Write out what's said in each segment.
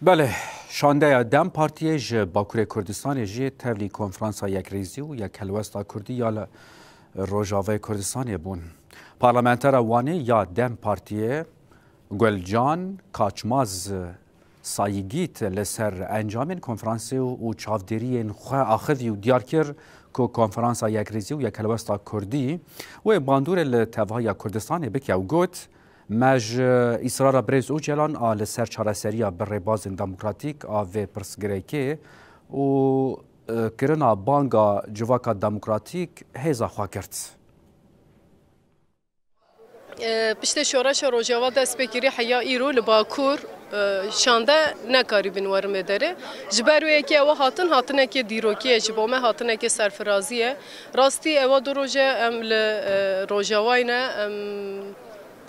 بله شانده دم پارتیه جه باکوری کردستان جه تولی کنفرانسا یک ریزی و یک هلوستا کردی یا روژاوه کردستان بون پارلمانتر وانه یا دم پارتیه گلجان کاچماز سایگیت لسر انجام کنفرانسی و چاودری خواه آخذی و دیار کر که کنفرانسا یک ریزی و یک هلوستا کردی و باندور لتوهای کردستان بکی او گوت مج اصرار برز او جلان آل سر چارەسەریya برێباز دموکراتیک آوه پرسگرێکی و کرنا بانگا جواکا دموکراتیک هێزا خوا کرد. پشت شورش روجاوا دست بگیری حیا ایرو لباکور شانده نکاری بنوارم داره جبروی که او هاتن که دیروکیه جبامه هاتن که سرفرازیه راستی او دو روزه ام روجاواینا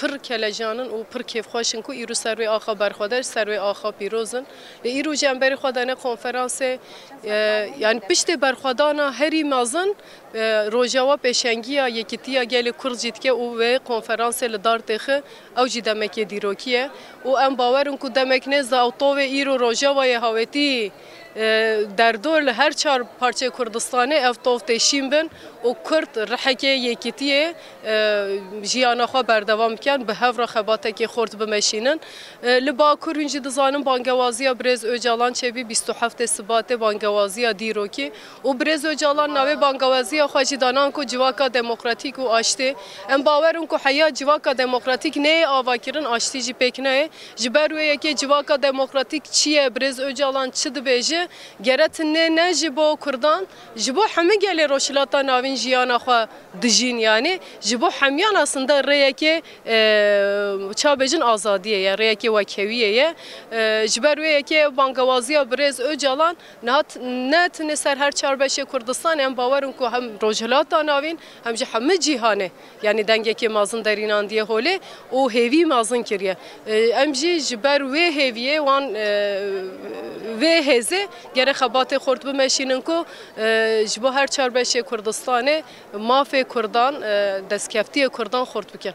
پر کلجانن و پر کیف خوشن کو ایرو سروی آخا برخوادر سروی آخا پیروزن به ایرو جنبری خودانه کنفرانس یعنی پشت برخوادانا هری مازن روجاوا پیشنگیا یکیتیا گل کرجیت که او کنفرانس لدار تخه او جی دمک دیروکیه و ام باورن کو دمک نزد او تو ایرو روجاوا هاوتی در دول هر چهار پارچه کردستانه افتاف تشیم بن و کرد رحکه یکیتیه جیانا خو بردوام کن به هفر خباته که خورد بمشینن لبا کرنج دزانم بانگوازی برز اوجالان چبی 27 سبات بانگوازی دیروکی و برز اوجالان نوی بانگوازی خواجی دانان کو جواکا دموکراتیک و آشته ام باورن کو حیا جواکا دموکراتیک نه آواکرن آشتی جی پک نه جبروی که جواکا دموکراتیک چیه برز اوجالان چد بیجه گرت نه جبو کردان جبو همه گله روشلاتا ناوین جیانا خو دجین یعنی جبو همیان aslında reyeke çabecin azadiye ya reyeke vakıviye jberwe ke bangavaziya brez öcalan net neser her çarbeşe Kurdistan em bavarın ku hem rojlata navin hem je hem cihane yani denge ke mazın derinan diye hole o hevi mazın kiriye em jberwe heviye wan ve heze gere xabat xort bmeşinin ku jbo her çarbeşe Kurdistan'e mafe Kurdan deskeftiye Kurdan xort bike